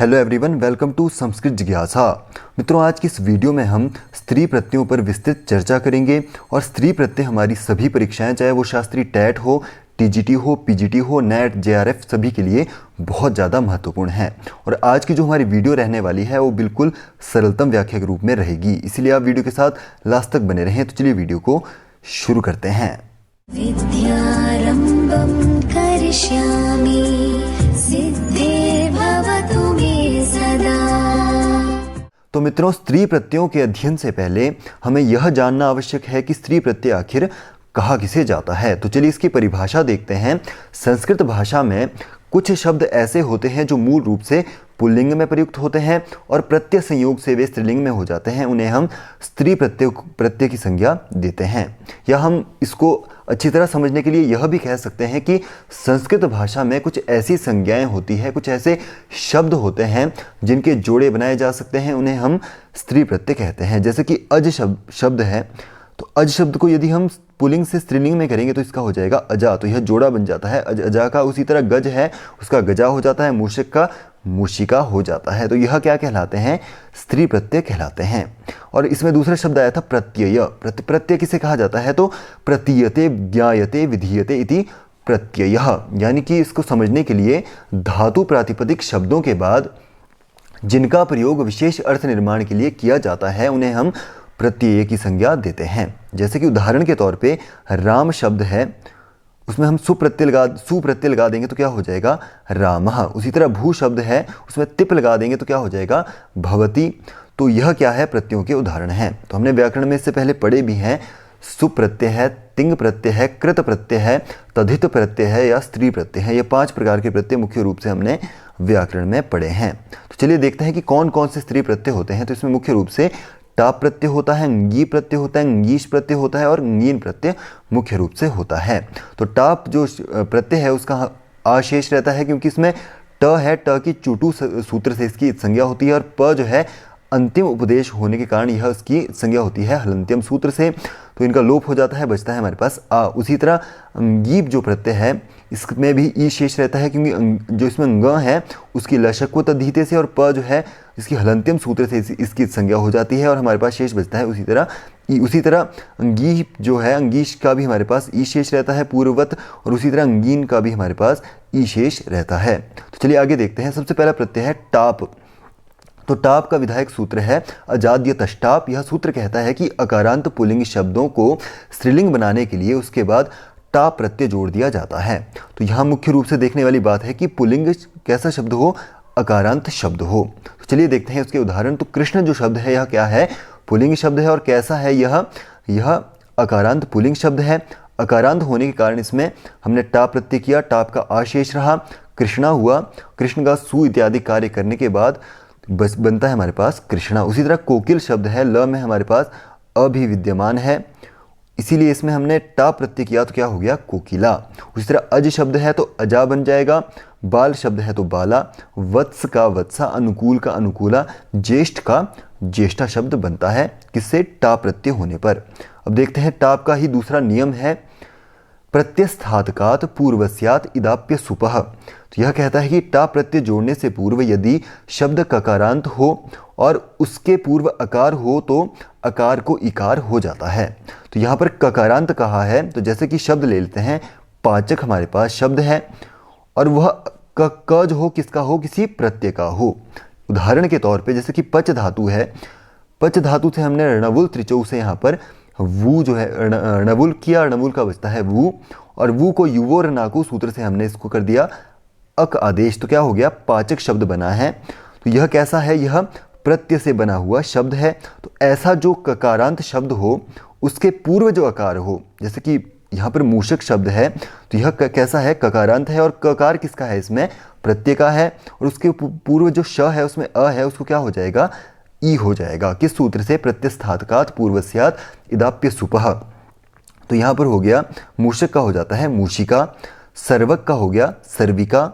Hello everyone, welcome to Sanskrit जिज्ञासा। मित्रों, आज की इस वीडियो में हम स्त्री प्रत्ययों पर विस्तृत चर्चा करेंगे। और स्त्री प्रत्यय हमारी सभी परीक्षाएं, चाहे वो शास्त्री टेट हो, टीजीटी हो, पीजीटी हो, नेट, जेआरएफ, सभी के लिए बहुत ज़्यादा महत्वपूर्ण है। और आज की जो हमारी वीडियो रहने वाली है वो बिल्कुल सरलतम व्याख्या के रूप में रहेगी, इसीलिए आप वीडियो के साथ लास्ट तक बने रहें। तो चलिए वीडियो को शुरू करते हैं। विद्यारम्भं करिष्यामि सिद्धिर्भवतु मे सदा। तो मित्रों, स्त्री प्रत्ययों के अध्ययन से पहले हमें यह जानना आवश्यक है कि स्त्री प्रत्यय आखिर कहा किसे जाता है। तो चलिए इसकी परिभाषा देखते हैं। संस्कृत भाषा में कुछ शब्द ऐसे होते हैं जो मूल रूप से पुल्लिंग में प्रयुक्त होते हैं और प्रत्यय संयोग से वे स्त्रीलिंग में हो जाते हैं। उन्हें हम स्त्री प्रत्यय की संज्ञा देते हैं। या हम इसको अच्छी तरह समझने के लिए यह भी कह सकते हैं कि संस्कृत भाषा में कुछ ऐसी संज्ञाएं होती हैं, कुछ ऐसे शब्द होते हैं जिनके जोड़े बनाए जा सकते हैं, उन्हें हम स्त्री प्रत्यय कहते हैं। जैसे कि अज शब्द है, तो अज शब्द को यदि हम पुल्लिंग से स्त्रीलिंग में करेंगे तो इसका हो जाएगा अजा, तो यह जोड़ा बन जाता है अज अजा का। उसी तरह गज है, उसका गजा हो जाता है, मूषक का मूषिका हो जाता है। तो यह क्या कहलाते हैं? स्त्री प्रत्यय कहलाते हैं। और इसमें दूसरा शब्द आया था प्रत्यय। प्रत्यय किसे कहा जाता है? तो प्रतीयते, ज्ञायते, विधीयते इति प्रत्यय। यानी कि इसको समझने के लिए धातु प्रातिपदिक शब्दों के बाद जिनका प्रयोग विशेष अर्थ निर्माण के लिए किया जाता है उन्हें हम प्रत्यय की संज्ञा देते हैं। जैसे कि उदाहरण के तौर पे राम शब्द है, उसमें हम सुप्रत्यय लगा देंगे तो क्या हो जाएगा? रामः। उसी तरह भू शब्द है, उसमें तिप लगा देंगे तो क्या हो जाएगा? भवति। तो यह क्या है? प्रत्ययों के उदाहरण हैं। तो हमने व्याकरण में इससे पहले पढ़े भी हैं। सुप्रत्यय है, तिंग प्रत्यय है, कृत प्रत्यय है, तद्धित प्रत्यय है या स्त्री प्रत्यय है। ये 5 प्रकार के प्रत्यय मुख्य रूप से हमने व्याकरण में पढ़े हैं। तो चलिए देखते हैं कि कौन कौन से स्त्री प्रत्यय होते हैं। तो इसमें मुख्य रूप से टाप प्रत्यय होता है, अंगी प्रत्यय होता है, अंगीश प्रत्यय होता है और अंगीन प्रत्यय मुख्य रूप से होता है। तो टाप जो प्रत्यय है उसका आशेष रहता है क्योंकि इसमें ट है, ट की चुटू सूत्र से इसकी संज्ञा होती है। और प जो है अंतिम उपदेश होने के कारण यह इसकी संज्ञा होती है हलंत्यम सूत्र से, तो इनका लोप हो जाता है, बचता है हमारे पास आ। उसी तरह अंगीप जो प्रत्यय है इसमें भी ई शेष रहता है क्योंकि जो इसमें ग है उसकी लशक व तद्धिते से और प जो है इसकी हलंत्यम सूत्र से इसकी संज्ञा हो जाती है और हमारे पास शेष बचता है उसी तरह अंगीप जो है, अंगीश का भी हमारे पास ई शेष रहता है पूर्ववत, और उसी तरह अंगीन का भी हमारे पास ई शेष रहता है। तो चलिए आगे देखते हैं। सबसे पहला प्रत्यय है टाप। तो टाप का विधायक सूत्र है अजाद्य तष्टाप। यह सूत्र कहता है कि अकारांत पुल्लिंग शब्दों को स्त्रीलिंग बनाने के लिए उसके बाद टाप प्रत्यय जोड़ दिया जाता है। तो यहाँ मुख्य रूप से देखने वाली बात है कि पुल्लिंग कैसा शब्द हो? अकारांत शब्द हो। तो चलिए देखते हैं उसके उदाहरण। तो कृष्ण जो शब्द है यह क्या है? पुल्लिंग शब्द है। और कैसा है यह अकारांत पुल्लिंग शब्द है। अकारांत होने के कारण इसमें हमने टाप प्रत्यय किया, टाप का आशेष रहा, कृष्णा हुआ। कृष्ण का सु इत्यादि कार्य करने के बाद बस बनता है हमारे पास कृष्णा। उसी तरह कोकिल शब्द है, ल में हमारे पास अ भी विद्यमान है, इसीलिए इसमें हमने टा प्रत्यय किया तो क्या हो गया? कोकिला। उसी तरह अज शब्द है तो अजा बन जाएगा, बाल शब्द है तो बाला, वत्स का वत्सा, अनुकूल का अनुकूला, ज्येष्ठ का ज्येष्ठा शब्द बनता है किससे? टा प्रत्यय होने पर। अब देखते हैं टाप का ही दूसरा नियम है प्रत्यस्थातकात पूर्वस्यात इदाप्य सुपः। तो यह कहता है कि टा प्रत्यय जोड़ने से पूर्व यदि शब्द ककारांत हो और उसके पूर्व अकार हो तो अकार को इकार हो जाता है। तो यहाँ पर ककारांत कहा है, तो जैसे कि शब्द ले लेते हैं, पाचक हमारे पास शब्द है और वह क जो हो किसका हो? किसी प्रत्यय का हो। उदाहरण के तौर पे जैसे कि पच धातु है, पच धातु से हमने रणवुल त्रिचौ से यहाँ पर वू जो है रणवुल किया, रणवुल का बचता है वू, और वू को युवो रनाकु सूत्र से हमने इसको कर दिया अक आदेश, तो क्या हो गया? पाचक शब्द बना है। तो यह कैसा है? यह प्रत्यय से बना हुआ शब्द है। तो ऐसा जो ककारांत शब्द हो उसके पूर्व जो अकार हो, जैसे कि यहाँ पर मूषक शब्द है तो यह कैसा है? ककारांत है। और ककार किसका है? इसमें प्रत्यय का है। और उसके पूर्व जो श है उसमें अ है, उसको क्या हो जाएगा? ई हो जाएगा। किस सूत्र से? प्रत्यस्थातकात पूर्वस्यात इदाप्य सुपः। तो यहाँ पर हो गया मूषक का हो जाता है मूषिका, सर्वक का हो गया सर्विका।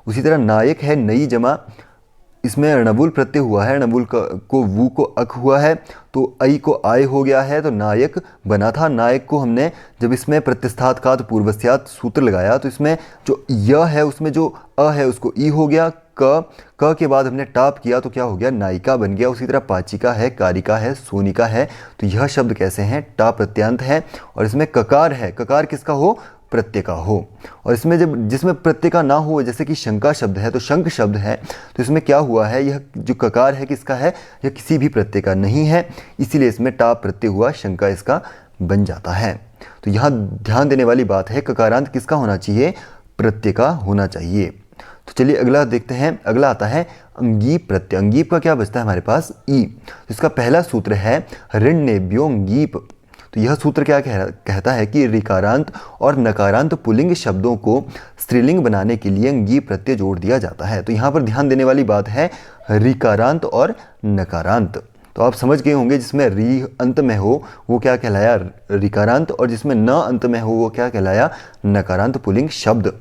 उसी तरह नायक है नई जमा, इसमें णवुल प्रत्यय हुआ है, णवुल को वू को अक हुआ है तो आई को आय हो गया है, तो नायक बना था। नायक को हमने जब इसमें प्रत्यस्थातकात पूर्वस्यात सूत्र लगाया तो इसमें जो य है उसमें जो अ है उसको ई हो गया, क के बाद हमने टाप किया तो क्या हो गया, नायिका बन गया। उसी तरह पाचिका है, कारिका है, सोनिका है, तो यह शब्द कैसे हैं, टा प्रत्यांत है। और इसमें ककार है, ककार किसका हो, प्रत्यय का हो। और इसमें जब जिसमें प्रत्यय का ना हो, जैसे कि शंका शब्द है तो शंख शब्द है, तो इसमें क्या हुआ है, यह जो ककार है किसका है, यह किसी भी प्रत्यय का नहीं है, इसीलिए इसमें टा प्रत्यय हुआ, शंका इसका बन जाता है। तो यहाँ ध्यान देने वाली बात है, ककारांत किसका होना चाहिए, प्रत्यय का होना चाहिए। तो चलिए अगला देखते हैं। अगला आता है अंगीप प्रत्यय। अंगीप का क्या बचता है हमारे पास, ई। तो इसका पहला सूत्र है ऋण्येभ्यो अंगीप। तो यह सूत्र क्या कहता है कि ऋकारांत और नकारांत पुल्लिंग शब्दों को स्त्रीलिंग बनाने के लिए अंगीप प्रत्यय जोड़ दिया जाता है। तो यहाँ पर ध्यान देने वाली बात है ऋकारांत और नकारांत। तो आप समझ गए होंगे, जिसमें री अंत में हो वो क्या कहलाया, ऋकारांत, और जिसमें न अंत में हो वो क्या कहलाया, नकारांत पुल्लिंग शब्द।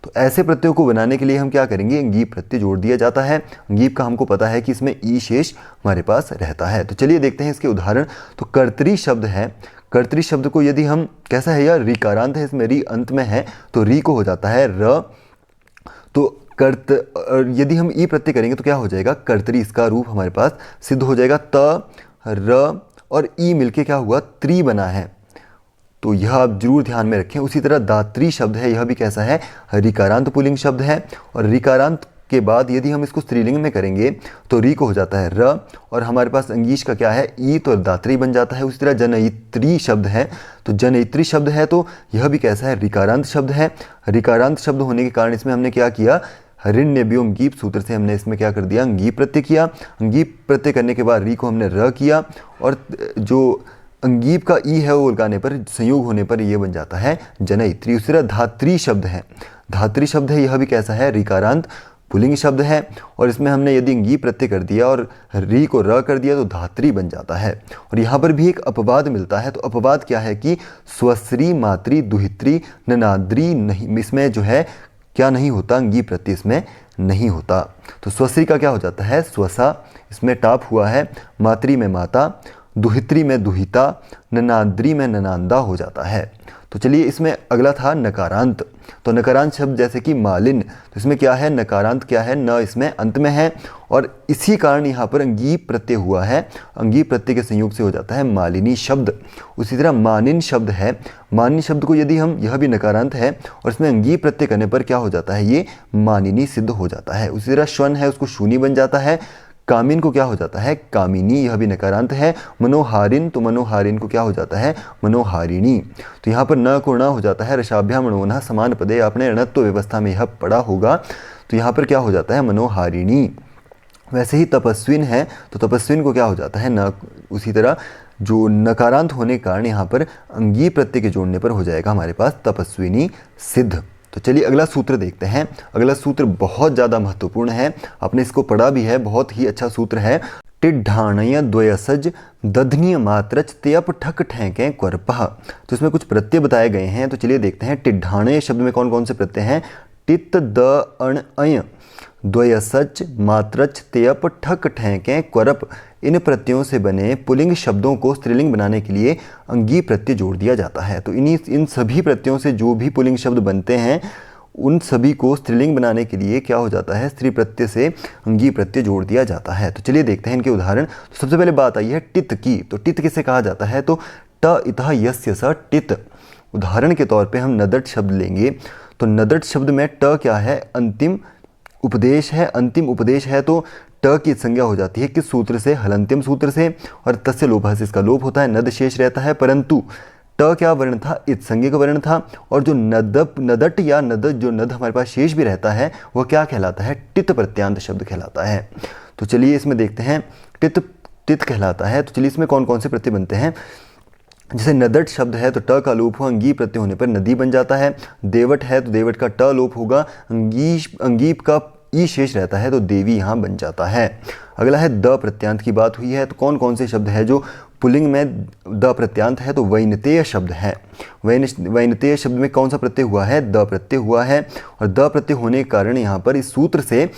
तो ऐसे प्रत्ययों को बनाने के लिए हम क्या करेंगे, अंगीप प्रत्यय जोड़ दिया जाता है। अंगीप का हमको पता है कि इसमें ई शेष हमारे पास रहता है। तो चलिए देखते हैं इसके उदाहरण। तो कर्तरी शब्द है, कर्तरी शब्द को यदि हम, कैसा है यार, ऋकारांत है, इसमें री अंत में है तो री को हो जाता है र। तो यदि हम ई प्रत्यय करेंगे तो क्या हो जाएगा, कर्तरी, इसका रूप हमारे पास सिद्ध हो जाएगा। त, र और ई मिलके क्या हुआ, त्री बना है। तो यह आप जरूर ध्यान में रखें। उसी तरह दात्री शब्द है, यह भी कैसा है, ऋकारांत पुल्लिंग शब्द है। और ऋकारांत के बाद यदि हम इसको स्त्रीलिंग में करेंगे तो री को हो जाता है र, और हमारे पास अंगीश का क्या है, ई, तो दात्री बन जाता है। उसी तरह जनयित्री शब्द है, तो जनयित्री शब्द है तो यह भी कैसा है, ऋकारांत शब्द है। ऋकारांत शब्द होने के कारण इसमें हमने क्या किया, ऋण्येभ्यो अंगीप सूत्र से हमने इसमें क्या कर दिया, अंगीप प्रत्यय किया। अंगीप प्रत्यय करने के बाद री को हमने र किया, और जो अंगीप का ई है वो लगाने पर, संयोग होने पर ये बन जाता है जनयित्री। उसी तरह धात्री शब्द है, धात्री शब्द है, यह भी कैसा है, ऋकारांत पुल्लिंग शब्द है। और इसमें हमने यदि अंगीप प्रत्यय कर दिया और री को र कर दिया तो धात्री बन जाता है। और यहाँ पर भी एक अपवाद मिलता है। तो अपवाद क्या है कि स्वश्री, मातृ, दुहित्री, ननाद्री नहीं, इसमें जो है क्या नहीं होता, अंगीप प्रत्यय इसमें नहीं होता। तो स्वश्री का क्या हो जाता है, स्वसा, इसमें टाप हुआ है। मातृ में माता, दुहित्री में दुहिता, ननाद्री में ननांदा हो जाता है। तो चलिए इसमें अगला था नकारांत। तो नकारांत शब्द जैसे कि मालिन, तो इसमें क्या है, नकारांत क्या है, न इसमें अंत में है, और इसी कारण यहाँ पर अंगीप प्रत्यय हुआ है। अंगीप प्रत्यय के संयोग से हो जाता है मालिनी शब्द। उसी तरह मानिन शब्द है, मानिन शब्द को यदि हम, यह भी नकारांत है और इसमें अंगीप प्रत्यय करने पर क्या हो जाता है, ये मानिनी सिद्ध हो जाता है। उसी तरह श्वन है, उसको शूनी बन जाता है। कामिन को क्या हो जाता है, कामिनी, यह भी नकारांत है। मनोहारिन, तो मनोहारिन को क्या हो जाता है, मनोहारिणी। तो यहाँ पर न को न हो जाता है, रसाभ्या मनोनः समान पदे, आपने ऋणत्व व्यवस्था में यह पढ़ा होगा। तो यहाँ पर क्या हो जाता है, मनोहारिणी। वैसे ही तपस्विन है, तो तपस्विन को क्या हो जाता है, न। उसी तरह जो नकारांत होने के कारण यहाँ पर अंगीप प्रत्यय के जोड़ने पर हो जाएगा हमारे पास तपस्विनी सिद्ध। तो चलिए अगला सूत्र देखते हैं। अगला सूत्र बहुत ज़्यादा महत्वपूर्ण है, आपने इसको पढ़ा भी है, बहुत ही अच्छा सूत्र है। टिड्ढाणय द्वयसज दधनीय मात्रच त्यप ठक ठेंके क्वर्पः। तो इसमें कुछ प्रत्यय बताए गए हैं, तो चलिए देखते हैं। टिड्ढाणय शब्द में कौन कौन से प्रत्यय हैं, टित, द, अण, अय, द्वयसच, मात्रच, त्यप, ठक, ठेंके, क्वर्प। इन प्रत्ययों से बने पुल्लिंग शब्दों को स्त्रीलिंग बनाने के लिए अंगीप प्रत्यय जोड़ दिया जाता है। तो इन सभी प्रत्ययों से जो भी पुल्लिंग शब्द बनते हैं उन सभी को स्त्रीलिंग बनाने के लिए क्या हो जाता है, स्त्री प्रत्यय से अंगीप प्रत्यय जोड़ दिया जाता है। तो चलिए देखते हैं इनके उदाहरण। तो सबसे पहले बात आई है टित की। तो टित किसे कहा जाता है, तो ट इतः यस्य स टित। उदाहरण के तौर पे हम नदट शब्द लेंगे। तो नदट शब्द में ट क्या है, अंतिम उपदेश है। अंतिम उपदेश है तो ट की संज्ञा हो जाती है किस सूत्र से, हलंत्यम सूत्र से, और तस्य लोभः से इसका लोप होता है, नद शेष रहता है। परंतु ट क्या वर्ण था, इत संज्ञा का वर्ण था। और जो नदट या नद, जो नद हमारे पास शेष भी रहता है वह क्या कहलाता है, टित प्रत्यांत शब्द कहलाता है। तो चलिए इसमें देखते हैं, टित कहलाता है। तो चलिए इसमें कौन कौन से प्रत्यय बनते हैं। जैसे नदट शब्द है तो ट का लोप हुआ, अंगीप प्रत्यय होने पर नदी बन जाता है। देवट है तो देवट का ट लोप होगा, अंगीप का ई शेष रहता है तो देवी यहाँ बन जाता है। अगला है द प्रत्यांत की बात हुई है। तो कौन कौन से शब्द है जो पुल्लिंग में द प्रत्यांत है, तो वैनतेय शब्द है। वैनतेय शब्द में कौन सा प्रत्यय हुआ है, द प्रत्यय हुआ है। और द प्रत्यय होने के कारण यहाँ पर इस सूत्र से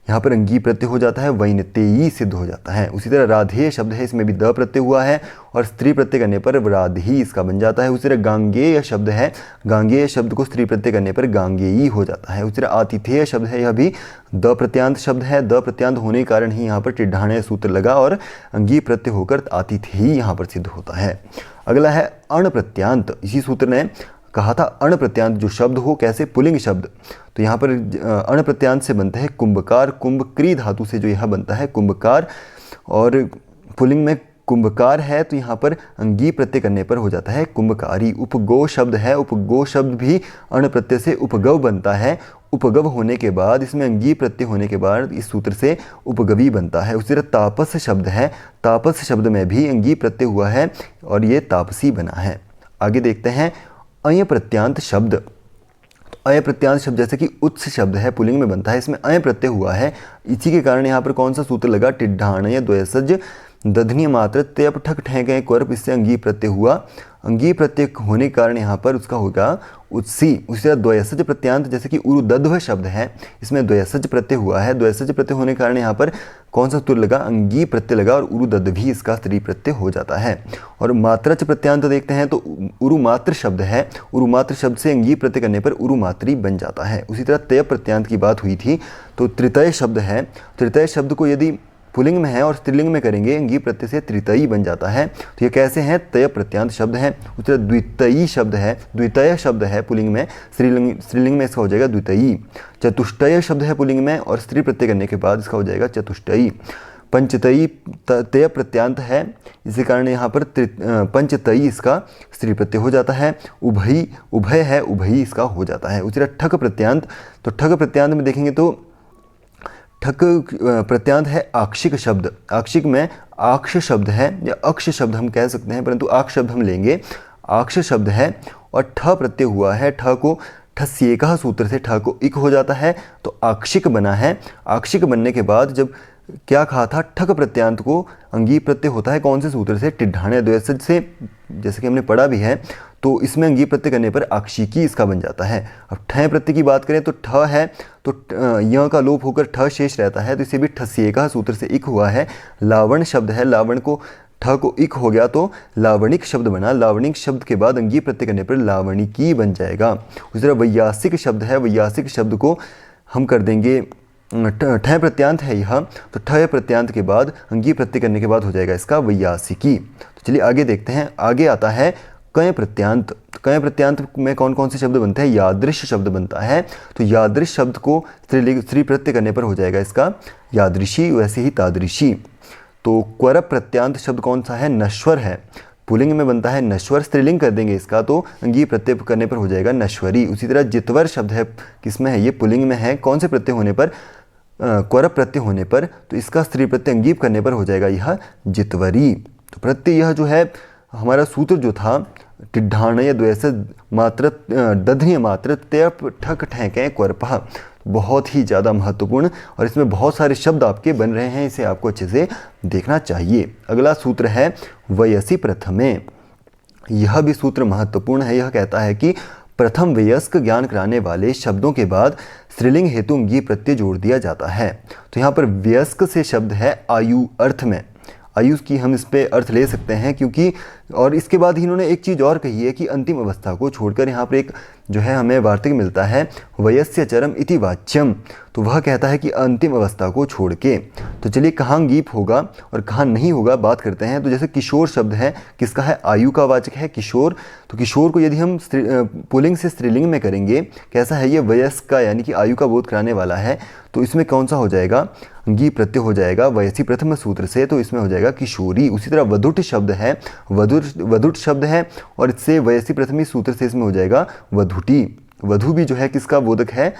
यहाँ पर अंगी प्रत्यय हो जाता है, वैनतेयी सिद्ध हो जाता है। उसी तरह राधेय शब्द है, इसमें भी द प्रत्यय हुआ है और स्त्री प्रत्यय करने पर राधही इसका बन जाता है। उसी तरह गांगेय शब्द है, गांगेय शब्द को स्त्री प्रत्यय करने पर गांगेयी हो जाता है। उसी तरह आतिथेय शब्द है, यह भी द प्रत्यांत शब्द है, द प्रत्यांत होने के कारण ही यहाँ पर टिड्ढाणय सूत्र लगा और अंगी प्रत्यय होकर आतिथेयी यहाँ पर सिद्ध होता है। अगला है अण प्रत्यांत। इसी सूत्र ने कहा था अण प्रत्यांत जो शब्द हो, कैसे, पुलिंग शब्द, तो यहाँ पर अण प्रत्यांत से बनता है कुंभकार, कुंभ क्री धातु से जो यह बनता है कुंभकार, और पुलिंग में कुंभकार है तो यहाँ पर अंगी प्रत्यय करने पर हो जाता है कुंभकारी। उपगो शब्द है, उपगो शब्द भी अण प्रत्यय से उपगव बनता है। उपगव होने के बाद इसमें अंगी प्रत्यय होने के बाद इस सूत्र से उपगवी बनता है। उसी तरह तापस शब्द है, तापस शब्द में भी अंगी प्रत्यय हुआ है और ये तापसी बना है। आगे देखते हैं अय प्रत्यांत शब्द। तो अय प्रत्यांत शब्द जैसे कि उत्स शब्द है, पुलिंग में बनता है, इसमें अय प्रत्यय हुआ है। इसी के कारण यहाँ पर कौन सा सूत्र लगा, टिड्ढाणय द्वयसज दधनीय मात्र त्यप ठक ठेंके क्वर्प, इससे अंगी प्रत्यय हुआ। अंगी प्रत्यय होने के कारण यहाँ पर उसका होगा उत्सी। उसी तरह द्वयसज प्रत्यांत जैसे कि उरुदध्व शब्द है, इसमें द्वयसज प्रत्यय हुआ है। द्वयसज प्रत्यय होने के कारण यहाँ पर कौन सा सूत्र लगा, अंगी प्रत्यय लगा और उरुदध्वी इसका स्त्री प्रत्यय हो जाता है। और मात्रच प्रत्यांत देखते हैं तो उरुमात्र शब्द है, उरुमात्र शब्द से अंगी प्रत्यय करने पर उरुमात्री बन जाता है। उसी तरह तय प्रत्यांत की बात हुई थी तो तृतय शब्द है, तृतय शब्द को यदि पुलिंग में है और स्त्रीलिंग में करेंगे अंगी प्रत्यय से तृतयी बन जाता है। तो ये कैसे हैं, तय प्रत्यांत शब्द है। उस तरह द्वितयी शब्द है, द्वितय शब्द है पुलिंग में, स्त्रीलिंग में इसका हो जाएगा द्वितयी। चतुष्टय शब्द है पुलिंग में और स्त्री प्रत्यय करने के बाद इसका हो जाएगा चतुष्टयी। पंचतयी तय प्रत्यांत है, इसी कारण यहाँ पर पंचतयी इसका स्त्री प्रत्यय हो जाता है। उभई, उभय है, उभई इसका हो जाता है। उसी तरह ठक प्रत्यांत, तो ठक प्रत्यांत में देखेंगे तो ठक प्रत्यांत है आक्षिक शब्द। आक्षिक में आक्ष शब्द है या अक्ष शब्द हम कह सकते हैं, परंतु आक्ष शब्द हम लेंगे। आक्ष शब्द है और ठ प्रत्यय हुआ है, ठ को ठस्येकः सूत्र से ठ को इक हो जाता है तो आक्षिक बना है। आक्षिक बनने के बाद जब क्या कहा था, ठक प्रत्यांत को अंगी प्रत्यय होता है कौन से सूत्र से, टिड्ढाणय द्वयसज से, जैसे कि हमने पढ़ा भी है। तो इसमें अंगी प्रत्यय करने पर आक्षिकी इसका बन जाता है। अब ठ प्रत्यय की बात करें तो ठ है तो य का लोप होकर ठ शेष रहता है, तो इसे भी ठस्येकः सूत्र से इक हुआ है। लावण शब्द है, लावण को ठ को इक हो गया तो लावणिक शब्द बना। लावणिक शब्द के बाद अंगी प्रत्यय करने पर लावणिकी बन जाएगा। उसी तरह वैयासिक शब्द है, वैयासिक शब्द को हम कर देंगे ठ प्रत्यांत है यह, तो ठ प्रत्यांत के बाद अंगी प्रत्यय करने के बाद हो जाएगा इसका वैयासिकी। तो चलिए आगे देखते हैं। आगे आता है कय प्रत्यांत। कय प्रत्यांत में कौन कौन से शब्द बनते हैं, यादृश शब्द बनता है। तो यादृश शब्द को स्त्री प्रत्यय करने पर हो जाएगा इसका यादृशी, वैसे ही तादृशी। तो क्वर प्रत्यांत शब्द कौन सा है, नश्वर है, पुलिंग में बनता है नश्वर, स्त्रीलिंग कर देंगे इसका तो अंगी प्रत्यय करने पर हो जाएगा नश्वरी। उसी तरह जितवर शब्द है, किसमें है, ये पुलिंग में है, कौन से प्रत्यय होने पर, क्वर प्रत्यय होने पर, तो इसका स्त्री प्रत्यय अंगीप करने पर हो जाएगा यह जितवरी। तो प्रत्यय यह जो है हमारा सूत्र जो था टिड्ढाणय द्वयसज मात्र दधनीय मात्र त्यप ठक ठेंके क्वर्पः, बहुत ही ज़्यादा महत्वपूर्ण और इसमें बहुत सारे शब्द आपके बन रहे हैं, इसे आपको अच्छे से देखना चाहिए। अगला सूत्र है वयसी प्रथमे। यह भी सूत्र महत्वपूर्ण है। यह कहता है कि प्रथम वयस्क ज्ञान कराने वाले शब्दों के बाद स्त्रीलिंग हेतु अंगी प्रत्यय जोड़ दिया जाता है। तो यहाँ पर वयस्क से शब्द है आयु अर्थ में, आयु की हम इस पे अर्थ ले सकते हैं क्योंकि, और इसके बाद ही इन्होंने एक चीज़ और कही है कि अंतिम अवस्था को छोड़कर यहाँ पर एक जो है हमें वार्तिक मिलता है वयस्य चरम इति वाच्यम। तो वह कहता है कि अंतिम अवस्था को छोड़ के। तो चलिए कहाँ अंगीप होगा और कहाँ नहीं होगा बात करते हैं। तो जैसे किशोर शब्द है, किसका है, आयु का वाचक है किशोर। तो किशोर को यदि हम पुल्लिंग से स्त्रीलिंग में करेंगे, कैसा है ये, वयस्क का यानी कि आयु का बोध कराने वाला है, तो इसमें कौन सा हो जाएगा, अंगी प्रत्यय हो जाएगा वयसी प्रथम सूत्र से, तो इसमें हो जाएगा किशोरी। उसी तरह वधुट शब्द है, वधुट शब्द है और इससे वयसी प्रथमी सूत्र से इसमें हो जाएगा वधुटी। वधु भी जो है किसका बोधक है,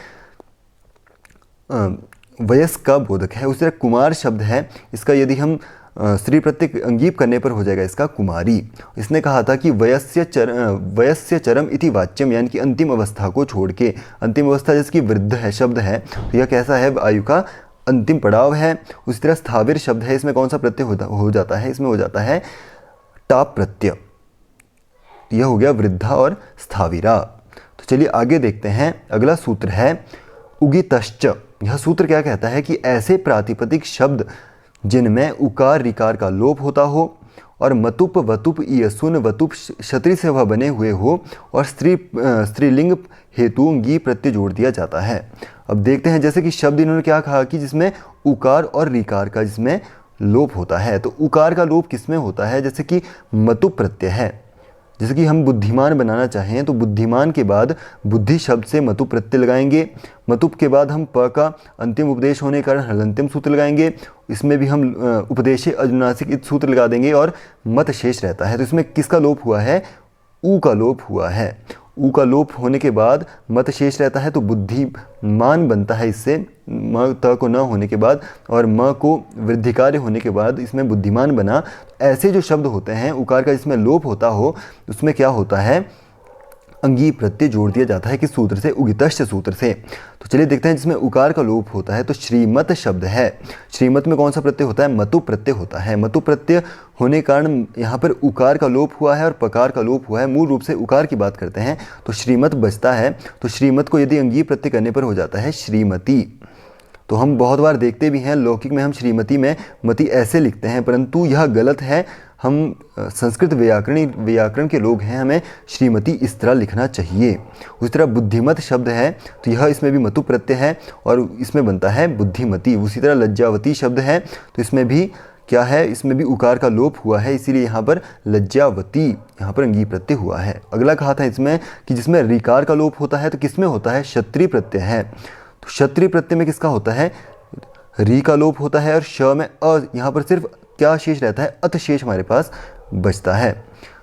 वयस्क का बोधक है। उसी तरह कुमार शब्द है, इसका यदि हम स्त्री प्रत्यय अंगीप करने पर हो जाएगा इसका कुमारी। इसने कहा था कि वयस्य चरम इति वाच्यम, यानी कि अंतिम अवस्था को छोड़ के। अंतिम अवस्था जैसे कि वृद्ध है शब्द है, तो यह कैसा है, आयु का अंतिम पड़ाव है। उसी तरह स्थाविर शब्द है, इसमें कौन सा प्रत्यय हो जाता है, इसमें हो जाता है टाप प्रत्यय। यह हो गया वृद्धा और स्थाविरा। तो चलिए आगे देखते हैं। अगला सूत्र है उगितश्च। यह सूत्र क्या कहता है कि ऐसे प्रातिपदिक शब्द जिनमें उकार रिकार का लोप होता हो और मतुप वतुप ईयसुन वतुप क्षत्रि से वह बने हुए हो और स्त्रीलिंग हेतु गी प्रत्यय जोड़ दिया जाता है। अब देखते हैं, जैसे कि शब्द इन्होंने क्या कहा कि जिसमें उकार और रिकार का जिसमें लोप होता है। तो उकार का लोप किसमें होता है? जैसे कि मतुप प्रत्यय है। जैसे कि हम बुद्धिमान बनाना चाहें तो बुद्धिमान के बाद बुद्धि शब्द से मतुप प्रत्यय लगाएंगे। मतुप के बाद हम प का अंतिम उपदेश होने के कारण हलंतिम सूत्र लगाएंगे। इसमें भी हम उपदेशे अनुनासिक इत सूत्र लगा देंगे और मत शेष रहता है। तो इसमें किसका लोप हुआ है? ऊ का लोप हुआ है। ऊ का लोप होने के बाद मत शेष रहता है तो बुद्धिमान बनता है इससे, म त को न होने के बाद, और म को वृद्धिकार्य होने के बाद इसमें बुद्धिमान बना। ऐसे जो शब्द होते हैं उकार का जिसमें लोप होता हो उसमें क्या होता है? अंगी प्रत्यय जोड़ दिया जाता है किस सूत्र से? उगितश्च सूत्र से। तो चलिए देखते हैं, जिसमें उकार का लोप होता है तो श्रीमत शब्द है। श्रीमत में कौन सा प्रत्यय होता है? मतु प्रत्यय होता है। मतु प्रत्यय होने के कारण यहाँ पर उकार का लोप हुआ है और पकार का लोप हुआ है। मूल रूप से उकार की बात करते हैं तो श्रीमत बचता है। तो श्रीमत को यदि अंगी प्रत्यय करने पर हो जाता है श्रीमती। तो हम बहुत बार देखते भी हैं लौकिक में हम श्रीमती में मति ऐसे लिखते हैं, परंतु यह गलत है। हम संस्कृत व्याकरण के लोग हैं, हमें श्रीमती इस तरह लिखना चाहिए। उसी तरह बुद्धिमत शब्द है तो यह इसमें भी मतु प्रत्यय है और इसमें बनता है बुद्धिमती। उसी तरह लज्जावती शब्द है तो इसमें भी क्या है? इसमें भी उकार का लोप हुआ है, इसीलिए यहाँ पर लज्जावती यहाँ पर अंगी प्रत्यय हुआ है। अगला कहा था इसमें कि जिसमें रिकार का लोप होता है तो किसमें होता है? क्षत्रिय प्रत्यय है। तो क्षत्रिय प्रत्यय में किसका होता है? री का लोप होता है और श में अ, यहाँ पर सिर्फ क्या शेष रहता है? अत शेष हमारे पास बचता है।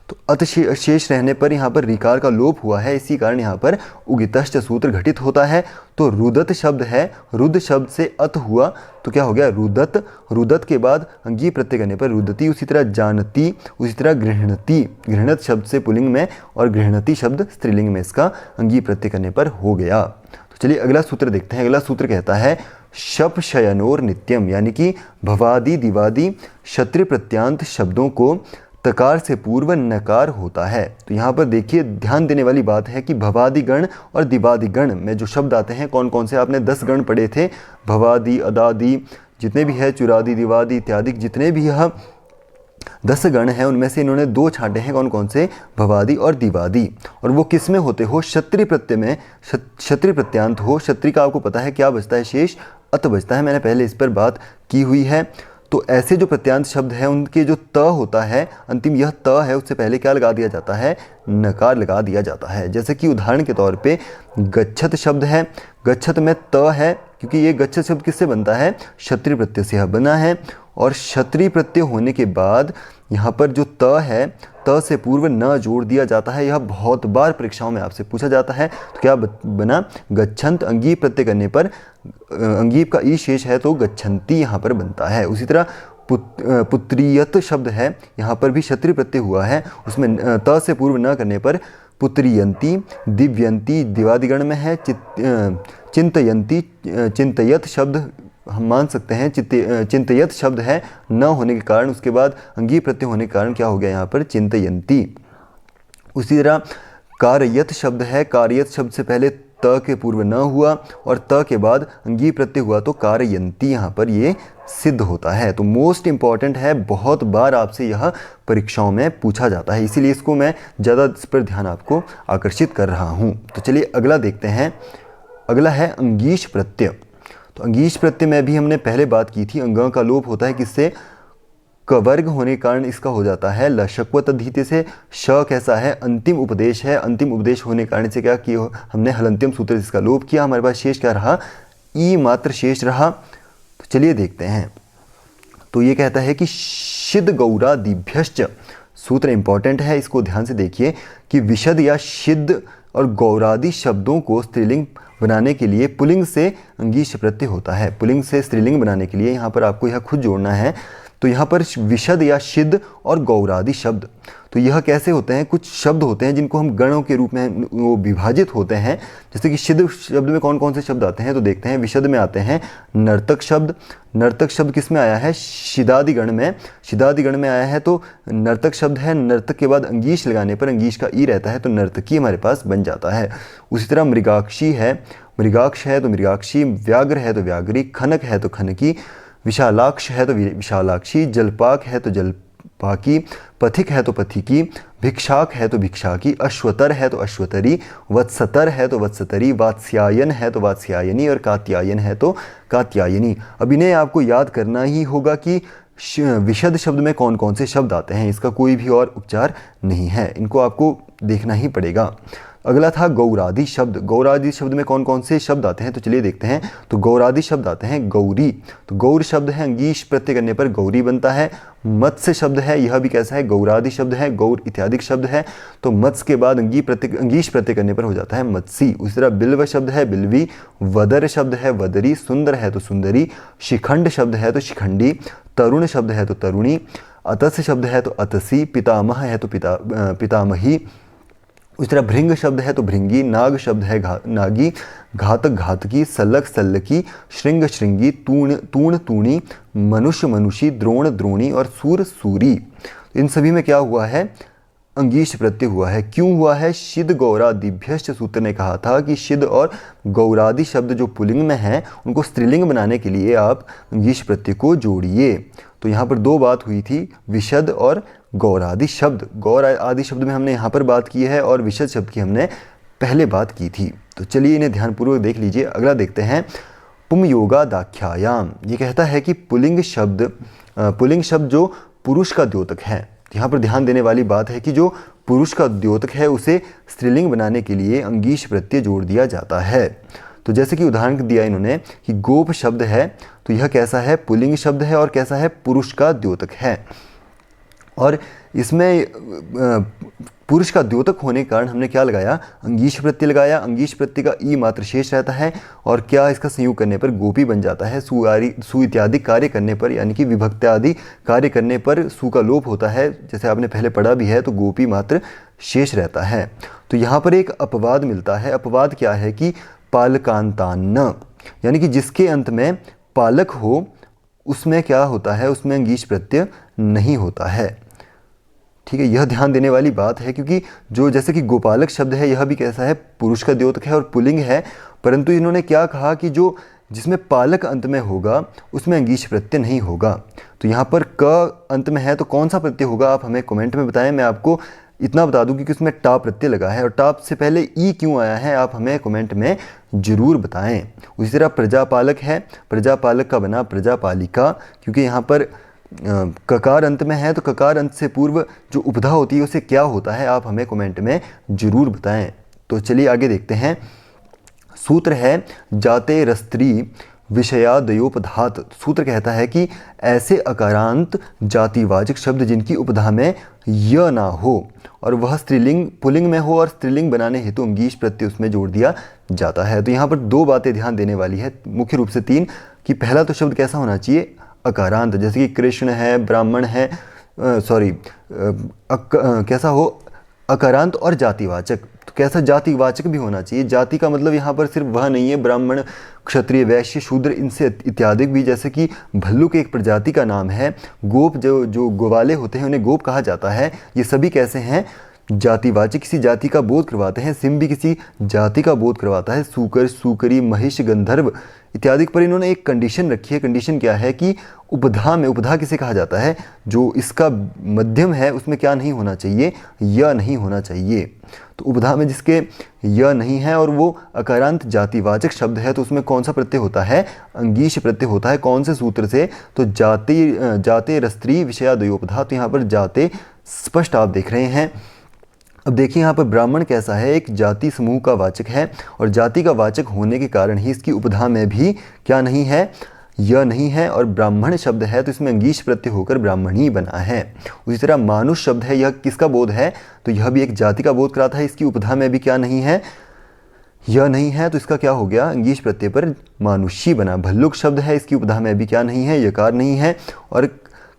तो अत शेष रहने पर यहाँ पर रिकार का लोप हुआ है, इसी कारण यहाँ पर उगितश्च सूत्र घटित होता है। तो रुदत शब्द है, रुद शब्द से अत हुआ तो क्या हो गया? रुदत। रुदत के बाद अंगी प्रत्यय करने पर रुदती। उसी तरह जानती, उसी तरह गृहणती, गृहणत शब्द से पुल्लिंग में और गृहणती शब्द स्त्रीलिंग में इसका अंगी प्रत्यय करने पर हो गया। तो चलिए अगला सूत्र देखते हैं। अगला सूत्र कहता है शप शयनोर नित्यम, यानी कि भवादि दिवादि क्षत्रिय प्रत्यांत शब्दों को तकार से पूर्व नकार होता है। तो यहाँ पर देखिए ध्यान देने वाली बात है कि भवादि गण और दिवादि गण में जो शब्द आते हैं कौन कौन से? आपने 10 गण पढ़े थे, भवादि अदादि जितने भी है, चुरादि दिवादि इत्यादि जितने भी यह 10 गण हैं उनमें से इन्होंने 2 छांटे हैं। कौन कौन से? भवादि और दिवादि। और वो किस में होते हो? क्षत्रिय प्रत्यय में, क्षत्रिय प्रत्यांत हो। क्षत्रिय का आपको पता है क्या बचता है? शेष अत बचता है, मैंने पहले इस पर बात की हुई है। तो ऐसे जो प्रत्यांत शब्द हैं उनके जो त होता है अंतिम, यह त है, उससे पहले क्या लगा दिया जाता है? नकार लगा दिया जाता है। जैसे कि उदाहरण के तौर पे गच्छत शब्द है, गच्छत में त है क्योंकि ये गच्छत शब्द किससे बनता है? क्षत्रिय प्रत्यय से यह बना है। और क्षत्रिय प्रत्यय होने के बाद यहाँ पर जो त है, त से पूर्व न जोड़ दिया जाता है। यह बहुत बार परीक्षाओं में आपसे पूछा जाता है। तो क्या बना? गच्छन्त। अंगी प्रत्यय करने पर अंगीप का ई शेष है तो गच्छन्ति यहाँ पर बनता है। उसी तरह पुत्रियत शब्द है, यहाँ पर भी क्षत्रिय प्रत्यय हुआ है, उसमें त से पूर्व न करने पर पुत्रियंती। दिव्यंती दिवादिगण में है। चिंतयंती, चिंतयत शब्द हम मान सकते हैं चिंतयत शब्द है, न होने के कारण उसके बाद अंगी प्रत्यय होने के कारण क्या हो गया यहाँ पर? चिंतयंती। उसी तरह कार्यत शब्द है, कार्यत शब्द से पहले त के पूर्व न हुआ और त के बाद अंगी प्रत्यय हुआ तो कारयंती यहाँ पर ये सिद्ध होता है। तो मोस्ट इंपॉर्टेंट है, बहुत बार आपसे यह परीक्षाओं में पूछा जाता है, इसीलिए इसको मैं ज़्यादा इस पर ध्यान आपको आकर्षित कर रहा हूँ। तो चलिए अगला देखते हैं। अगला है अंगीश प्रत्यय। तो अंगीश प्रत्यय में भी हमने पहले बात की थी, अंग का लोप होता है किससे? कवर्ग होने के कारण इसका हो जाता है लशक्वत अधीते से। श कैसा है? अंतिम उपदेश है। अंतिम उपदेश होने के कारण से क्या किया हमने? हलंतिम सूत्र इसका लोप किया। हमारे पास शेष क्या रहा? ई मात्र शेष रहा। तो चलिए देखते हैं। तो ये कहता है कि शिद गौरादिभ्यश्च, सूत्र इंपॉर्टेंट है, इसको ध्यान से देखिए कि विशद या शिद और गौरादि शब्दों को स्त्रीलिंग बनाने के लिए पुलिंग से अंगीश प्रत्यय होता है। पुलिंग से स्त्रीलिंग बनाने के लिए यहाँ पर आपको यह खुद जोड़ना है। तो यहाँ पर विशद या शिद और गौरादि शब्द, तो तो यह कैसे होते हैं, कुछ शब्द होते हैं जिनको हम गणों के रूप में वो विभाजित होते हैं। जैसे कि शिद शब्द में कौन कौन से शब्द आते हैं, तो देखते हैं। विशद में आते हैं नर्तक शब्द। नर्तक शब्द किस में आया है, शिदादि गण में। शिदादि गण में आया है तो नर्तक शब्द है। नर्तक के बाद अंगीश लगाने पर अंगीश का ई रहता है तो नर्तकी हमारे पास बन जाता है। उसी तरह मृगाक्षी है, मृगाक्ष है तो मृगाक्षी। व्याघ्र है तो व्याघ्री। खनक है तो खनकी। विशालाक्ष है तो विशालाक्षी। जलपाक है तो जलपाकी। पथिक है तो पथिकी। भिक्षाक है तो भिक्षाकी। अश्वतर है तो अश्वतरी। वत्सतर है तो वत्सतरी। वात्स्यायन है तो वात्स्यायनी और कात्यायन है तो कात्यायनी। अब इन्हें आपको याद करना ही होगा कि विशद शब्द में कौन कौन से शब्द आते हैं, इसका कोई भी और उपचार नहीं है, इनको आपको देखना ही पड़ेगा। अगला था गौरादि शब्द। गौरादि शब्द में कौन कौन से शब्द आते हैं, तो चलिए देखते हैं। तो गौरादि शब्द आते हैं गौरी। तो गौर शब्द है, अंगीश प्रत्यय करने पर गौरी बनता है। मत्स्य शब्द है, यह भी कैसा है, गौरादि शब्द है। गौर इत्यादि शब्द है तो मत्स्य के बाद अंगीश प्रत्यय करने पर हो जाता है मत्सी। उसी तरह बिल्व शब्द है बिल्वी। वदर शब्द है वदरी। सुंदर है तो सुंदरी। शिखंड शब्द है तो शिखंडी। तरुण शब्द है तो तरुणी। अतस शब्द है तो अतसी। पितामह है तो पितामही। उस तरह भृंग शब्द है तो भृंगी। नाग शब्द है नागी। घातक घातकी। सलक सल्लकी। श्रृंग श्रृंगी। तूण तूणी। मनुष्य मनुषी। द्रोण द्रोणी और सूर सूरी। इन सभी में क्या हुआ है, अंगीश प्रत्यय हुआ है। क्यों हुआ है, शिद गौरादिभ्यश्च सूत्र ने कहा था कि शिद और गौरादि शब्द जो पुल्लिंग में हैं उनको स्त्रीलिंग बनाने के लिए आप अंगीश प्रत्यय को जोड़िए। तो यहाँ पर दो बात हुई थी, विशद और गौरादि शब्द। गौर आदि शब्द में हमने यहाँ पर बात की है और विशद शब्द की हमने पहले बात की थी। तो चलिए इन्हें ध्यानपूर्वक देख लीजिए। अगला देखते हैं पुंयोगादाख्यायाम। ये कहता है कि पुल्लिंग शब्द जो पुरुष का द्योतक है, यहाँ पर ध्यान देने वाली बात है कि जो पुरुष का द्योतक है उसे स्त्रीलिंग बनाने के लिए अंगीश प्रत्यय जोड़ दिया जाता है। तो जैसे कि उदाहरण दिया इन्होंने कि गोप शब्द है तो यह कैसा है, पुल्लिंग शब्द है और कैसा है, पुरुष का द्योतक है। और इसमें पुरुष का द्योतक होने के कारण हमने क्या लगाया, अंगीश प्रत्यय लगाया। अंगीश प्रत्यय का ई मात्र शेष रहता है और क्या इसका संयोग करने पर गोपी बन जाता है। सु इत्यादि कार्य करने पर यानी कि विभक्त आदि कार्य करने पर सु का लोप होता है, जैसे आपने पहले पढ़ा भी है, तो गोपी मात्र शेष रहता है। तो यहाँ पर एक अपवाद मिलता है। अपवाद क्या है कि पालकांतान्न, यानी कि जिसके अंत में पालक हो उसमें क्या होता है, उसमें अंगीश प्रत्यय नहीं होता है। ठीक है, यह ध्यान देने वाली बात है क्योंकि जो जैसे कि गोपालक शब्द है यह भी कैसा है, पुरुष का द्योतक है और पुल्लिंग है, परंतु इन्होंने क्या कहा कि जो जिसमें पालक अंत में होगा उसमें अंगीश प्रत्यय नहीं होगा। तो यहाँ पर क अंत में है तो कौन सा प्रत्यय होगा, आप हमें कमेंट में बताएं। मैं आपको इतना बता दूं कि उसमें टा प्रत्यय लगा है और टाप से पहले ई क्यों आया है, आप हमें कमेंट में जरूर बताएं। उसी तरह प्रजापालक है, प्रजापालक का बना प्रजापालिका, क्योंकि यहाँ पर ककार अंत में है तो ककार अंत से पूर्व जो उपधा होती है उसे क्या होता है, आप हमें कमेंट में जरूर बताएं। तो चलिए आगे देखते हैं। सूत्र है जाते रस्त्री विषयादयोपधात। सूत्र कहता है कि ऐसे अकारांत जातिवाचक शब्द जिनकी उपधा में य ना हो और वह स्त्रीलिंग पुल्लिंग में हो और स्त्रीलिंग बनाने हेतु अंगीश प्रत्यय उसमें जोड़ दिया जाता है। तो यहाँ पर दो बातें ध्यान देने वाली है, मुख्य रूप से तीन, कि पहला तो शब्द कैसा होना चाहिए, अकारांत, जैसे कि कृष्ण है, ब्राह्मण है, कैसा हो, अकारांत और जातिवाचक। तो कैसा, जातिवाचक भी होना चाहिए। जाति का मतलब यहाँ पर सिर्फ वह नहीं है ब्राह्मण, क्षत्रिय, वैश्य, शूद्र, इनसे इत्यादि भी, जैसे कि भल्लुक एक प्रजाति का नाम है। गोप जो गोवाले होते हैं उन्हें गोप कहा जाता है। ये सभी कैसे हैं, जातिवाचक, किसी जाति का बोध करवाते हैं। सिंह भी किसी जाति का बोध करवाता है। सूकर, सूकरी, महिष, गंधर्व इत्यादि पर इन्होंने एक कंडीशन रखी है। कंडीशन क्या है कि उपधा में, उपधा किसे कहा जाता है, जो इसका मध्यम है उसमें क्या नहीं होना चाहिए, य नहीं होना चाहिए। तो उपधा में जिसके य नहीं है और वो अकारांत जातिवाचक शब्द है तो उसमें कौन सा प्रत्यय होता है, अंगीश प्रत्यय होता है। कौन से सूत्र से, तो जाते रस्त्री विषयादयोपधा। तो यहाँ पर जाते स्पष्ट आप देख रहे हैं। अब देखिए यहाँ पर ब्राह्मण कैसा है, एक जाति समूह का वाचक है और जाति का वाचक होने के कारण ही इसकी उपधा में भी क्या नहीं है, यह नहीं है, और ब्राह्मण शब्द है तो इसमें अंगीश प्रत्यय होकर ब्राह्मणी बना है। उसी तरह मानुष शब्द है, यह किसका बोध है, तो यह भी एक जाति का बोध कराता है। इसकी उपधा में भी क्या नहीं है, यह नहीं है, तो इसका क्या हो गया, अंगीश प्रत्यय पर मानुषी बना। भल्लुक शब्द है, इसकी उपधा में भी क्या नहीं है, यकार नहीं है, और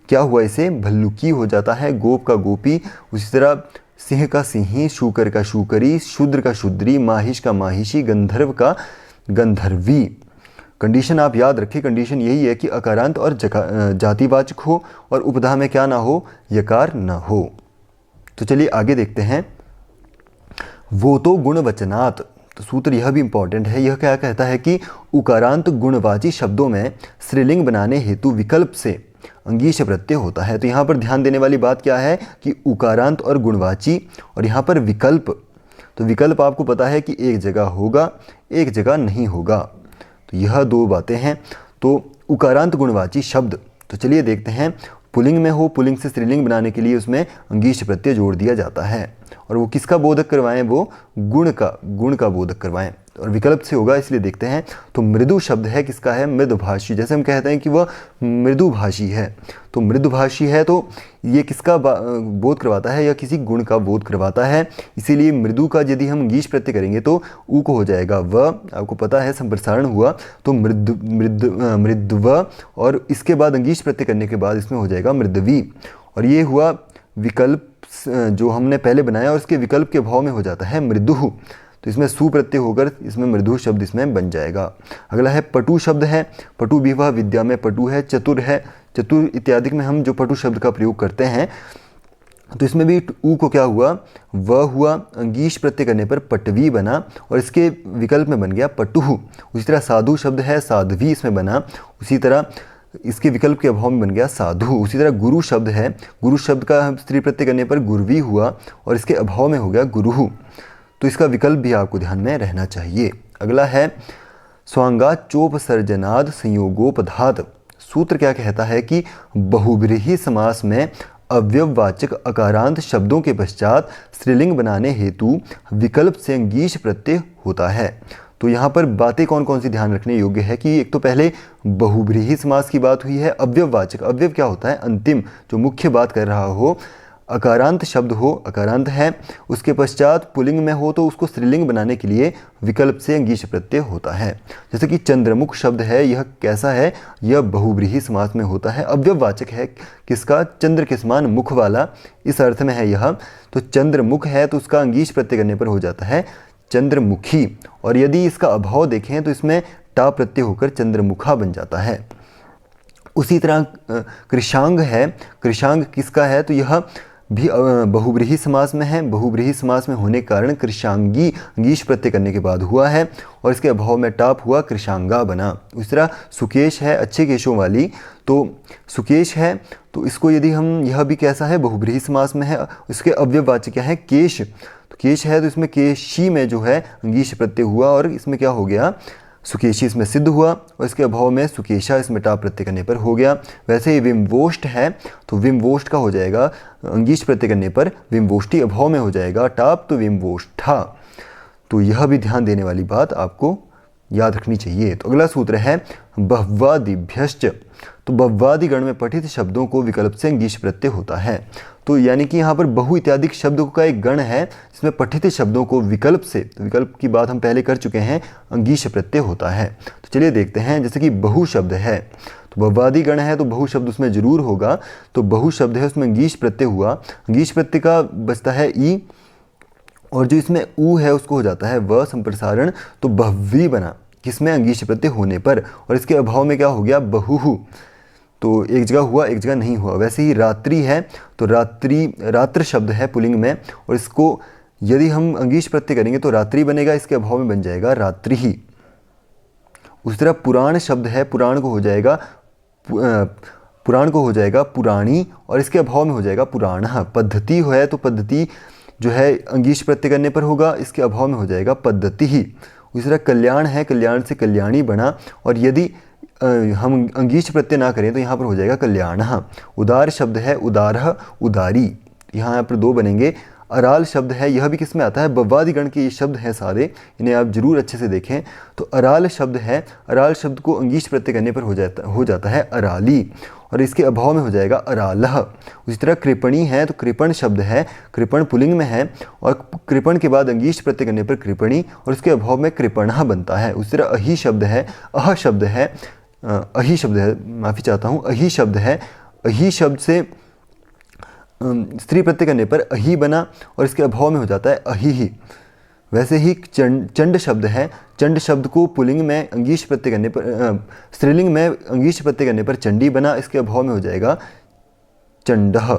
क्या हुआ इसे, भल्लुकी हो जाता है, गोप का गोपी, उसी तरह सिंह का सिंही, शूकर का शूकरी, शूद्र का शूद्री, माहिष का माहिषी, गंधर्व का गंधर्वी। कंडीशन आप याद रखिए, कंडीशन यही है कि अकारांत और जातिवाचक हो और उपधा में क्या ना हो, यकार ना हो। तो चलिए आगे देखते हैं। वो तो गुणवचनात्, तो सूत्र यह भी इंपॉर्टेंट है। यह क्या कहता है कि उकारांत गुणवाची शब्दों में स्त्रीलिंग बनाने हेतु विकल्प से अंगीश प्रत्यय होता है। तो यहाँ पर ध्यान देने वाली बात क्या है कि उकारांत और गुणवाची और यहाँ पर विकल्प। तो विकल्प आपको पता है कि एक जगह होगा, एक जगह नहीं होगा। तो यह दो बातें हैं। तो उकारांत गुणवाची शब्द, तो चलिए देखते हैं। पुल्लिंग में हो, पुल्लिंग से स्त्रीलिंग बनाने के लिए उसमें अंगीश प्रत्यय जोड़ दिया जाता है। और वो किसका बोधक करवाएं, वो गुण का बोधक करवाएं। और विकल्प से होगा, इसलिए देखते हैं। तो मृदु शब्द है, किसका है, मृदुभाषी। जैसे हम कहते हैं कि वह मृदुभाषी है, तो मृदुभाषी है तो ये किसका बोध करवाता है, या किसी गुण का बोध करवाता है। इसीलिए मृदु का यदि हम अंगीश प्रत्यय करेंगे तो ऊ को हो जाएगा व, आपको पता है संप्रसारण हुआ तो मृदव, और इसके बाद अंगीश प्रत्यय करने के बाद इसमें हो जाएगा मृदवी। और ये हुआ विकल्प जो हमने पहले बनाया, और इसके विकल्प के भाव में हो जाता है मृदु। तो इसमें सु प्रत्यय होकर इसमें मृदु शब्द इसमें बन जाएगा। अगला है पटु शब्द है। पटु भी वह विद्या में पटु है, चतुर है, चतुर इत्यादि में हम जो पटु शब्द का प्रयोग करते हैं। तो इसमें भी ऊ को क्या हुआ, वह हुआ, अंगीश प्रत्यय करने पर पटवी बना और इसके विकल्प में बन गया पटुहु। उसी तरह साधु शब्द है, साध्वी इसमें बना, उसी तरह इसके विकल्प के अभाव में बन गया साधु। उसी तरह गुरु शब्द है, गुरु शब्द का स्त्री प्रत्यय करने पर गुरवी हुआ और इसके अभाव में हो गया गुरुहु। तो इसका विकल्प भी आपको ध्यान में रहना चाहिए। अगला है स्वांगाचोपसर्जनाद संयोगोपधात। सूत्र क्या कहता है कि बहुब्रीहि समास में अव्यववाचक अकारांत शब्दों के पश्चात स्त्रीलिंग बनाने हेतु विकल्प से अंगीश प्रत्यय होता है। तो यहाँ पर बातें कौन कौन सी ध्यान रखने योग्य है कि एक तो पहले बहुब्रीहि समास की बात हुई है। अव्यववाचक, अव्यव क्या होता है, अंतिम, जो मुख्य बात कर रहा हो। अकारांत शब्द हो, अकारांत है, उसके पश्चात पुल्लिंग में हो तो उसको स्त्रीलिंग बनाने के लिए विकल्प से अंगीश प्रत्यय होता है। जैसे कि चंद्रमुख शब्द है, यह कैसा है, यह बहुब्रीहि समास में होता है, अव्यववाचक है, किसका, चंद्र के समान मुख वाला, इस अर्थ में है यह। तो चंद्रमुख है तो उसका अंगीश प्रत्यय करने पर हो जाता है चंद्रमुखी। और यदि इसका अभाव देखें तो इसमें टा प्रत्यय होकर चंद्रमुखा बन जाता है। उसी तरह कृशांग है, कृशांग किसका है, तो यह भी बहुब्रीहि समास में है। बहुब्रीहि समास में होने के कारण कृशांगी अंगीश प्रत्यय करने के बाद हुआ है और इसके अभाव में टाप हुआ, कृशांगा बना। उस तरह सुकेश है, अच्छे केशों वाली, तो सुकेश है तो इसको यदि हम, यह भी कैसा है, बहुब्रीहि समास में है। इसके अव्यववाचक क्या है, केश। तो केश है तो इसमें केशी में जो है अंगीश प्रत्यय हुआ और इसमें क्या हो गया, सुकेशी इसमें सिद्ध हुआ और इसके अभाव में सुकेशा इसमें टाप प्रत्यय करने पर हो गया। वैसे ही विमवोष्ट है तो विमवोष्ट का हो जाएगा अंगीश प्रत्यय करने पर विमवोष्टि, अभाव में हो जाएगा टाप, तो विमवोष्ठा। तो यह भी ध्यान देने वाली बात आपको याद रखनी चाहिए। तो अगला सूत्र है बहुवादिभ्यश्च। तो बहुवादि गण में पठित शब्दों को विकल्प से अंगीश प्रत्यय होता है। तो यानी कि यहाँ पर बहु इत्यादि शब्दों का एक गण है जिसमें पठित शब्दों को विकल्प से, तो विकल्प की बात हम पहले कर चुके हैं, अंगीश प्रत्यय होता है। तो चलिए देखते हैं। जैसे कि बहु शब्द है तो बहुवादि गण है तो बहु शब्द उसमें जरूर होगा। तो बहु शब्द है उसमें अंगीश प्रत्यय हुआ, अंगीश प्रत्यय का बचता है ई, और जो इसमें ऊ है उसको हो जाता है व संप्रसारण, तो बहुवी बना, किसमें, अंगीश प्रत्यय होने पर। और इसके अभाव में क्या हो गया, बहुहु। तो एक जगह हुआ, एक जगह नहीं हुआ। वैसे ही रात्रि है तो रात्र शब्द है पुल्लिंग में और इसको यदि हम अंगीश प्रत्यय करेंगे तो रात्रि बनेगा, इसके अभाव में बन जाएगा रात्रि ही। उस तरह पुराण शब्द है, पुराण को हो जाएगा पुराणी और इसके अभाव में हो जाएगा पुराण। पद्धति है तो पद्धति जो है अंगीश प्रत्यय करने पर होगा, इसके अभाव में हो जाएगा पद्धति ही। उसी तरह कल्याण है, कल्याण से कल्याणी बना और यदि हम अंगीश प्रत्यय ना करें तो यहाँ पर हो जाएगा कल्याण। उदार शब्द है, उदारह उदारी, यहाँ पर दो बनेंगे। अराल शब्द है, यह भी किस में आता है, बहुवादि गण के ये शब्द हैं सारे, इन्हें आप जरूर अच्छे से देखें। तो अराल शब्द है, अराल शब्द को अंगीश प्रत्यय करने पर हो जाता है अराली और इसके अभाव में हो जाएगा अरालह। उसी तरह कृपणी है तो कृपण शब्द है, कृपण पुल्लिंग में है और कृपण के बाद अंगीश प्रत्यय करने पर कृपणी और इसके अभाव में कृपणः बनता है। उसी तरह अही शब्द है, अही शब्द है, माफ़ी चाहता हूँ, अही शब्द है, अही शब्द से स्त्री प्रत्यय करने पर अही बना और इसके अभाव में हो जाता है अही ही। वैसे ही चंड शब्द है, चंड शब्द को पुल्लिंग में अंगीश प्रत्यय करने पर स्त्रीलिंग में अंगीश प्रत्यय करने पर चंडी बना, इसके अभाव में हो जाएगा चंडः।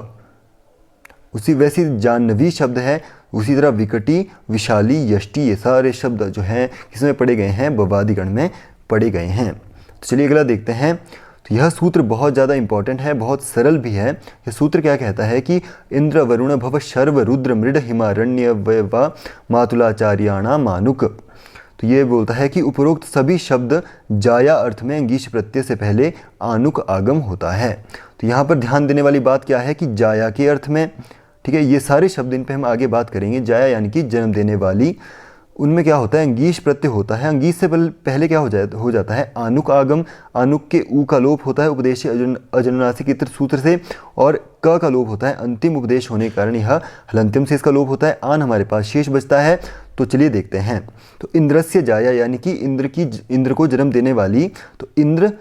उसी वैसी जाह्नवी शब्द है, उसी तरह विकटी, विशाली, यष्टि, ये सारे शब्द जो हैं किसमें पढ़े गए हैं, बवादिगण में पढ़े गए हैं। तो चलिए अगला देखते हैं। तो यह सूत्र बहुत ज़्यादा इंपॉर्टेंट है, बहुत सरल भी है। यह सूत्र क्या कहता है कि इंद्र वरुण भव शर्व रुद्र मृड हिमारण्य व मातुलाचार्याणा मानुक। तो ये बोलता है कि उपरोक्त सभी शब्द जाया अर्थ में अंगीश प्रत्यय से पहले आनुक आगम होता है। तो यहाँ पर ध्यान देने वाली बात क्या है कि जाया के अर्थ में, ठीक है, ये सारे शब्द इन पे हम आगे बात करेंगे। जाया यानी कि जन्म देने वाली, उनमें क्या होता है, अंगीश प्रत्यय होता है। अंगीश से पहले क्या हो जाता है, आनुक आगम। आनुक के ऊ का लोप होता है उपदेश अजनुनासिक इतर सूत्र से, और क का लोप होता है अंतिम उपदेश होने के कारण यह हलंत्यम से इसका लोप होता है। आन हमारे पास शेष बचता है। तो चलिए देखते हैं। तो इंद्रस्य जाया यानी कि इंद्र को जन्म देने वाली। तो इंद्र,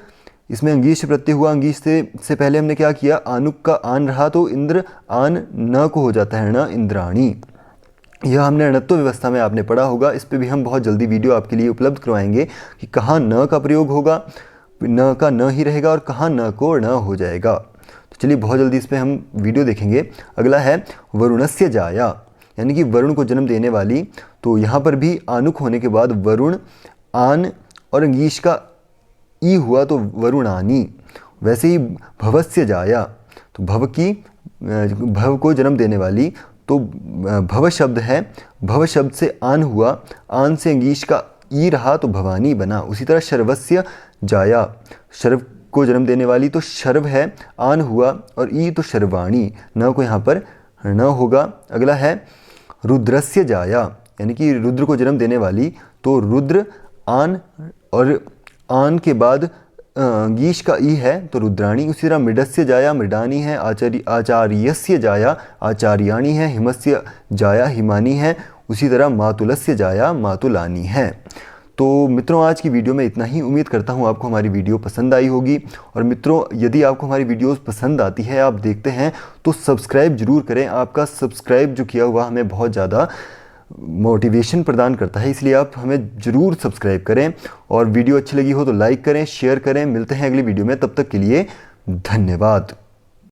इसमें अंगीश प्रत्यय हुआ। अंगीश से पहले हमने क्या किया, आनुक का आन रहा, तो इंद्र आन न को हो जाता है न इंद्राणी। यह हमने णत्व व्यवस्था में आपने पढ़ा होगा। इस पे भी हम बहुत जल्दी वीडियो आपके लिए उपलब्ध करवाएंगे कि कहाँ न का प्रयोग होगा, न का न ही रहेगा, और कहाँ न को न हो जाएगा। तो चलिए बहुत जल्दी इस पे हम वीडियो देखेंगे। अगला है वरुणस्य जाया, यानी कि वरुण को जन्म देने वाली। तो यहाँ पर भी आनुक होने के बाद वरुण, आन और अंगीश का ई हुआ तो वरुणानी। वैसे ही भवस्य जाया, तो भव को जन्म देने वाली। तो भव शब्द है, भव शब्द से आन हुआ, आन से अंगीश का ई रहा तो भवानी बना। उसी तरह शर्वस्य जाया, शर्व को जन्म देने वाली, तो शर्व है, आन हुआ और ई तो शर्वाणी, न को यहाँ पर न होगा। अगला है रुद्रस्य जाया, यानी कि रुद्र को जन्म देने वाली। तो रुद्र आन और आन के बाद अंगीश का ई है तो रुद्राणी। उसी तरह मृडस्य जाया मृडानी है, आचार्यस्य जाया आचार्याणी है, हिमस्य जाया हिमानी है। उसी तरह मातुलस्य जाया मातुलानी है। तो मित्रों आज की वीडियो में इतना ही। उम्मीद करता हूँ आपको हमारी वीडियो पसंद आई होगी। और मित्रों यदि आपको हमारी वीडियोस पसंद आती है, आप देखते हैं, तो सब्सक्राइब जरूर करें। आपका सब्सक्राइब जो किया हुआ हमें बहुत ज़्यादा मोटिवेशन प्रदान करता है, इसलिए आप हमें ज़रूर सब्सक्राइब करें। और वीडियो अच्छी लगी हो तो लाइक करें, शेयर करें। मिलते हैं अगली वीडियो में, तब तक के लिए धन्यवाद।